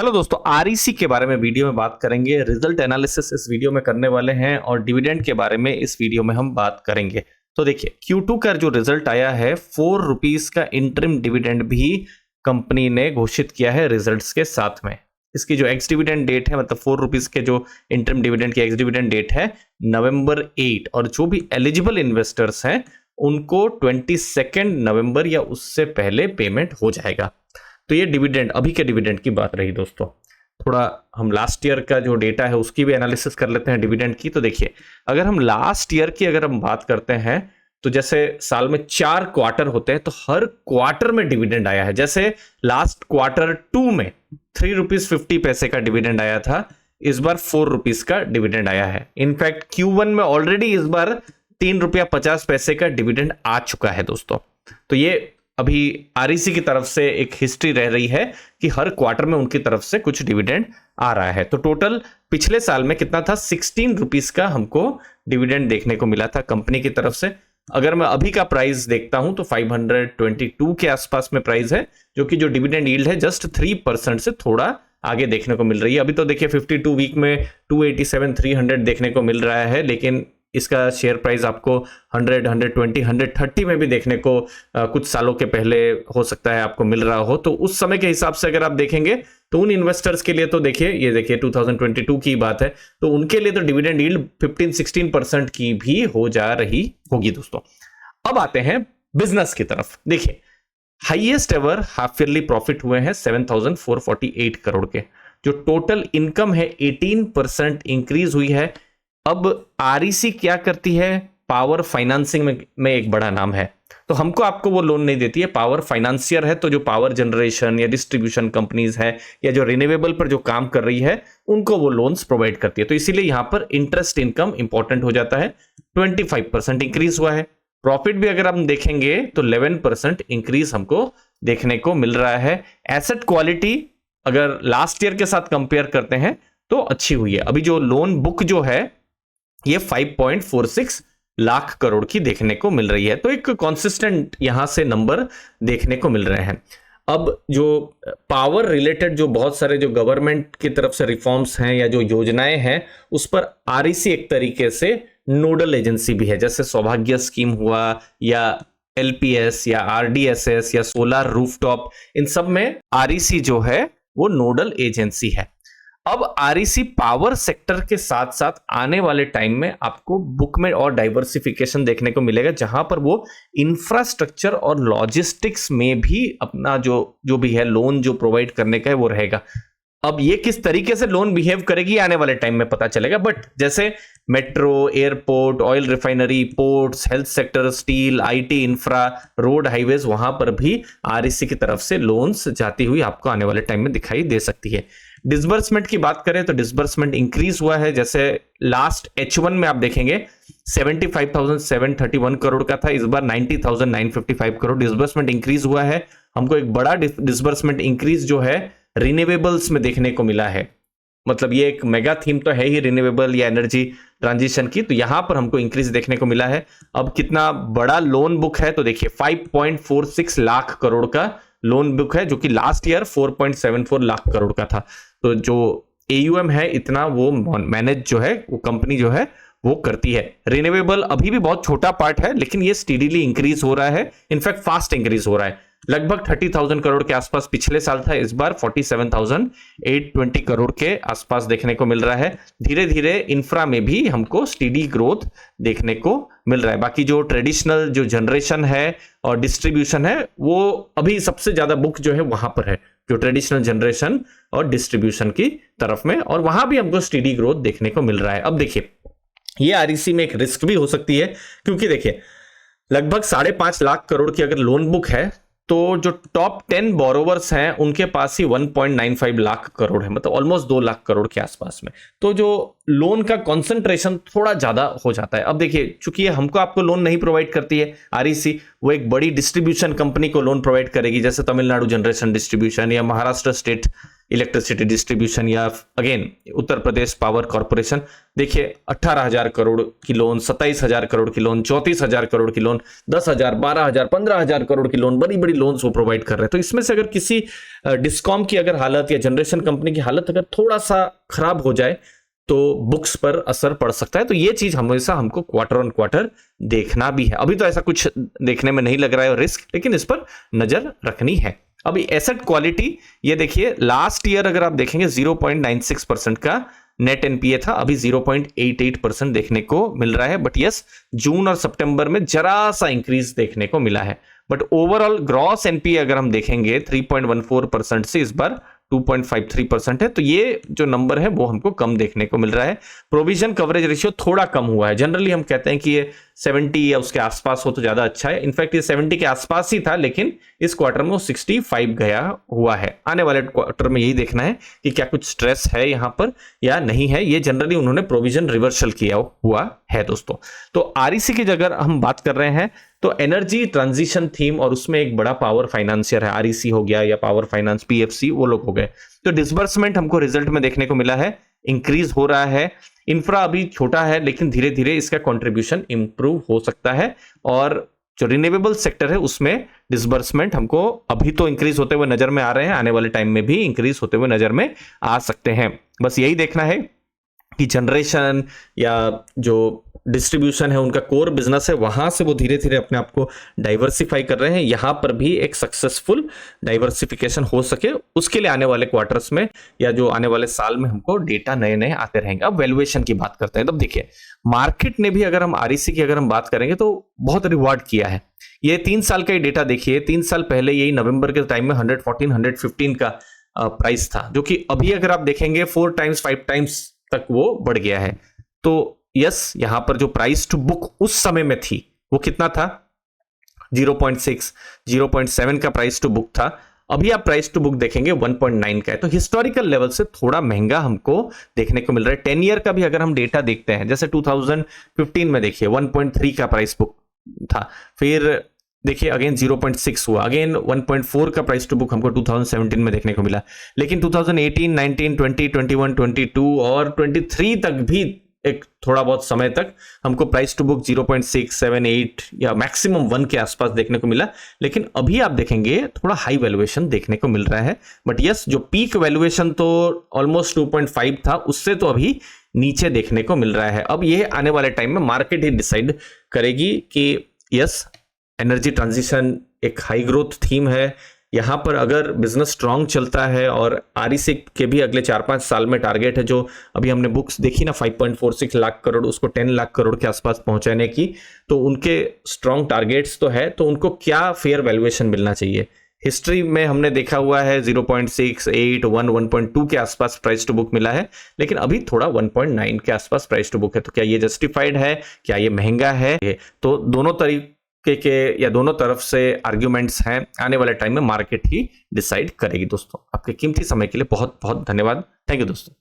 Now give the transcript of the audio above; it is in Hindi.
हेलो दोस्तों, आरईसी के बारे में वीडियो में बात करेंगे। रिजल्ट एनालिसिस इस वीडियो में करने वाले हैं और डिविडेंड के बारे में इस वीडियो में हम बात करेंगे। तो देखिए, Q2 का जो रिजल्ट आया है, 4 रुपीज का इंटरिम डिविडेंड भी कंपनी ने घोषित किया है रिजल्ट्स के साथ में। इसकी जो एक्स डिविडेंड डेट है, मतलब 4 रुपीज के जो इंटरिम डिविडेंड की एक्स डिविडेंड डेट है November 8, और जो भी एलिजिबल इन्वेस्टर्स हैं उनको 22 नवंबर या उससे पहले पेमेंट हो जाएगा। तो ये डिविडेंड, अभी के डिविडेंड की बात रही दोस्तों। थोड़ा हम लास्ट ईयर का जो डेटा है उसकी भी एनालिसिस कर लेते हैं डिविडेंड की। तो देखिए, अगर हम लास्ट ईयर की अगर हम बात करते हैं तो जैसे साल में 4 क्वार्टर होते हैं तो हर क्वार्टर में डिविडेंड आया है। जैसे लास्ट क्वार्टर 2 में 3 रुपीज 50 पैसे का डिविडेंड आया था, इस बार 4 रुपीज का डिविडेंड आया है। इनफैक्ट Q1 में ऑलरेडी इस बार 3 रुपया 50 पैसे का डिविडेंड आ चुका है दोस्तों। तो ये अभी आरईसी की तरफ से एक हिस्ट्री रह रही है कि हर क्वार्टर में उनकी तरफ से कुछ डिविडेंड आ रहा है। तो टोटल पिछले साल में कितना था, 16 रुपीज का हमको डिविडेंड देखने को मिला था कंपनी की तरफ से। अगर मैं अभी का प्राइस देखता हूं तो 522 के आसपास में प्राइस है, जो कि जो डिविडेंड यील्ड है जस्ट 3% से थोड़ा आगे देखने को मिल रही है। अभी तो देखिए 52 वीक में 287, 300 देखने को मिल रहा है, लेकिन इसका शेयर प्राइस आपको 100, 120, 130 में भी देखने को कुछ सालों के पहले हो सकता है आपको मिल रहा हो। तो उस समय के हिसाब से अगर आप देखेंगे तो उन इन्वेस्टर्स के लिए तो देखिए, ये देखिए 2022 की बात है, तो उनके लिए तो डिविडेंड यील्ड 15-16% की भी हो जा रही होगी दोस्तों। अब आते हैं बिजनेस की तरफ। देखिए, highest ever half yearly profit हुए हैं 7,448 करोड़ के। जो टोटल इनकम है 18% इंक्रीज हुई है। अब आरईसी क्या करती है, पावर फाइनेंसिंग में एक बड़ा नाम है, तो हमको आपको वो लोन नहीं देती है। पावर फाइनेंसियर है, तो जो पावर जनरेशन या डिस्ट्रीब्यूशन कंपनीज है या जो रिन्यूएबल पर जो काम कर रही है उनको वो लोन्स प्रोवाइड करती है। तो इसीलिए यहां पर इंटरेस्ट इनकम इंपॉर्टेंट हो जाता है। 25% इंक्रीज हुआ है। प्रॉफिट भी अगर हम देखेंगे तो 11% इंक्रीज हमको देखने को मिल रहा है। एसेट क्वालिटी अगर लास्ट ईयर के साथ कंपेयर करते हैं तो अच्छी हुई है। अभी जो लोन बुक जो है ये 5.46 लाख करोड़ की देखने को मिल रही है। तो एक कॉन्सिस्टेंट यहां से नंबर देखने को मिल रहे हैं। अब जो पावर रिलेटेड जो बहुत सारे जो गवर्नमेंट की तरफ से रिफॉर्म्स हैं या जो योजनाएं हैं, उस पर आरईसी एक तरीके से नोडल एजेंसी भी है। जैसे सौभाग्य स्कीम हुआ या एलपीएस या आरडीएसएस या सोलर रूफटॉप, इन सब में आरईसी जो है वो नोडल एजेंसी है। अब आरईसी पावर सेक्टर के साथ साथ आने वाले टाइम में आपको बुक में और डाइवर्सिफिकेशन देखने को मिलेगा, जहां पर वो इंफ्रास्ट्रक्चर और लॉजिस्टिक्स में भी अपना जो भी है लोन जो प्रोवाइड करने का है वो रहेगा। अब ये किस तरीके से लोन बिहेव करेगी आने वाले टाइम में पता चलेगा। बट जैसे metro, airport, oil refinery, ports, health sector, steel, IT infra, road, highways, वहां पर भी आरईसी की तरफ से लोन्स जाती हुई आपको आने वाले टाइम में दिखाई दे सकती है। डिसबर्समेंट की बात करें तो डिसबर्समेंट इंक्रीज हुआ है। जैसे लास्ट H1 में आप देखेंगे 75,731 करोड़ का था, इस बार 90,955 करोड़ डिसबर्समेंट इंक्रीज हुआ है। हमको एक बड़ा डिसबर्समेंट इंक्रीज जो है रिन्यूएबल्स में देखने को मिला है। मतलब ये एक मेगा थीम तो है ही रिन्यूएबल या एनर्जी ट्रांजिशन की, तो यहां पर हमको इंक्रीज देखने को मिला है। अब कितना बड़ा लोन बुक है तो देखिए 5.46 लाख करोड़ का लोन बुक है, जो कि लास्ट ईयर 4.74 लाख करोड़ का था। तो जो AUM है इतना वो मैनेज जो है वो कंपनी जो है वो करती है। रिन्यूएबल अभी भी बहुत छोटा पार्ट है, लेकिन ये स्टीडीली इंक्रीज हो रहा है, इनफैक्ट फास्ट इंक्रीज हो रहा है। लगभग 30,000 करोड़ के आसपास पिछले साल था, इस बार 47,820 करोड़ के आसपास देखने को मिल रहा है। धीरे धीरे इंफ्रा में भी हमको स्टीडी ग्रोथ देखने को मिल रहा है। बाकी जो ट्रेडिशनल जो जनरेशन है और डिस्ट्रीब्यूशन है, वो अभी सबसे ज्यादा बुक जो है वहां पर है, जो ट्रेडिशनल जनरेशन और डिस्ट्रीब्यूशन की तरफ में, और वहां भी हमको स्टीडी ग्रोथ देखने को मिल रहा है। अब देखिए, ये आरईसी में एक रिस्क भी हो सकती है, क्योंकि देखिए लगभग 5.5 लाख करोड़ की अगर लोन बुक है तो जो टॉप 10 बोरोवर्स हैं उनके पास ही 1.95 लाख करोड़ है, मतलब ऑलमोस्ट 2 लाख करोड़ के आसपास में। तो जो लोन का कंसंट्रेशन थोड़ा ज्यादा हो जाता है। अब देखिए, चूंकि हमको आपको लोन नहीं प्रोवाइड करती है आरईसी, वो एक बड़ी डिस्ट्रीब्यूशन कंपनी को लोन प्रोवाइड करेगी, जैसे तमिलनाडु जनरेशन डिस्ट्रीब्यूशन या महाराष्ट्र स्टेट इलेक्ट्रिसिटी डिस्ट्रीब्यूशन या again Uttar Pradesh power corporation, देखिए 18,000 करोड़ की लोन, 27,000 करोड़ की लोन, 34,000 करोड़ की लोन, 10,000, 12,000, 15,000 करोड़ की लोन, बड़ी बड़ी लोन्स वो प्रोवाइड कर रहे हैं। तो इसमें से अगर किसी डिस्कॉम की अगर हालत या जनरेशन कंपनी की हालत अगर थोड़ा सा खराब हो जाए तो बुक्स पर असर पड़ सकता है। तो ये चीज हमेशा हमको क्वार्टर ऑन क्वार्टर देखना भी है। अभी तो ऐसा कुछ देखने में नहीं लग रहा है रिस्क, लेकिन इस पर नजर रखनी है। अभी एसेट क्वालिटी, ये देखिए लास्ट ईयर अगर आप देखेंगे 0.96% का नेट एनपीए था, अभी 0.88% देखने को मिल रहा है। बट यस, जून और सितंबर में जरा सा इंक्रीज देखने को मिला है। बट ओवरऑल ग्रॉस एनपीए अगर हम देखेंगे 3.14% से इस बार 2.53% है। तो ये जो नंबर है वो हमको कम देखने को मिल रहा है। प्रोविजन कवरेज रेशियो थोड़ा कम हुआ है। जनरली हम कहते हैं कि ये 70 या उसके आसपास हो तो ज्यादा अच्छा है। इनफैक्ट ये 70 के आसपास ही था, लेकिन इस क्वार्टर में वो 65 गया हुआ है। आने वाले क्वार्टर में यही देखना है कि क्या कुछ स्ट्रेस है यहां पर या नहीं है। ये जनरली उन्होंने प्रोविजन रिवर्सल किया हुआ है दोस्तों। तो आरईसी की अगर हम बात कर रहे हैं तो एनर्जी ट्रांजिशन थीम, और उसमें एक बड़ा पावर फाइनेंशियर है, आरईसी हो गया या पावर फाइनेंस, पीएफसी, वो लोग हो गए। तो डिसबर्समेंट हमको रिजल्ट में देखने को मिला है, इंक्रीज हो रहा है। इंफ्रा अभी छोटा है, लेकिन धीरे धीरे इसका कंट्रीब्यूशन इंप्रूव हो सकता है। और जो रिन्यूएबल सेक्टर है उसमें डिसबर्समेंट हमको अभी तो इंक्रीज होते हुए नजर में आ रहे हैं, आने वाले टाइम में भी इंक्रीज होते हुए नजर में आ सकते हैं। बस यही देखना है कि जनरेशन या जो डिस्ट्रीब्यूशन है उनका कोर बिजनेस है, वहां से वो धीरे धीरे अपने आप को डाइवर्सिफाई कर रहे हैं। यहां पर भी एक सक्सेसफुल डाइवर्सिफिकेशन हो सके, उसके लिए आने वाले क्वार्टर्स में या जो आने वाले साल में हमको डेटा नए नए आते रहेंगे। अब वैल्यूएशन की बात करते हैं। तब देखिए मार्केट ने भी, अगर हम आरईसी की अगर हम बात करेंगे तो बहुत रिवॉर्ड किया है। ये 3 साल का ही डेटा देखिए, 3 साल पहले यही नवंबर के टाइम में 114, 115 का प्राइस था, जो कि अभी अगर आप देखेंगे 4 टाइम्स 5 टाइम्स तक वो बढ़ गया है। तो यस, यहां पर जो प्राइस टू बुक उस समय में थी वो कितना था, 0.6, 0.7 का प्राइस टू बुक था। अभी आप प्राइस टू बुक देखेंगे 1.9 का है। तो हिस्टोरिकल लेवल से थोड़ा महंगा हमको देखने को मिल रहा है। 10 ईयर का भी अगर हम डेटा देखते हैं, जैसे 2015 में देखिए 1.3 का प्राइस बुक था, फिर देखिए अगेन 0.6 हुआ, अगेन 1.4 का प्राइस टू बुक हमको 2017 में देखने को मिला। लेकिन 2018, 19, 20, 21, 22 और 23 तक भी एक थोड़ा बहुत समय तक हमको प्राइस टू बुक 0.6, 7, 8 या मैक्सिमम 1 के आसपास देखने को मिला। लेकिन अभी आप देखेंगे थोड़ा हाई वैल्यूएशन देखने को मिल रहा है। बट यस, जो पीक वैल्यूएशन तो ऑलमोस्ट 2.5 था, उससे तो अभी नीचे देखने को मिल रहा है। अब ये आने वाले टाइम में मार्केट ही डिसाइड करेगी कि यस, एनर्जी ट्रांजिशन एक हाई ग्रोथ थीम है। यहां पर अगर बिजनेस स्ट्रांग चलता है और आरईसी के भी अगले 4-5 साल में टारगेट है, जो अभी हमने बुक्स देखी ना 5.46 लाख करोड़, उसको 10 लाख करोड़ के आसपास पहुंचाने की, तो उनके स्ट्रांग टारगेट्स तो है। तो उनको क्या फेयर वैल्यूएशन मिलना चाहिए। हिस्ट्री में हमने देखा हुआ है 0.6, 8, 1, 1.2 के आसपास प्राइस टू बुक मिला है, लेकिन अभी थोड़ा 1.9 के आसपास प्राइस टू बुक है। तो क्या ये जस्टिफाइड है, क्या ये महंगा है? तो दोनों तरीके के या दोनों तरफ से आर्ग्यूमेंट्स हैं, आने वाले टाइम में मार्केट ही डिसाइड करेगी। दोस्तों, आपके कीमती समय के लिए बहुत बहुत धन्यवाद। थैंक यू दोस्तों।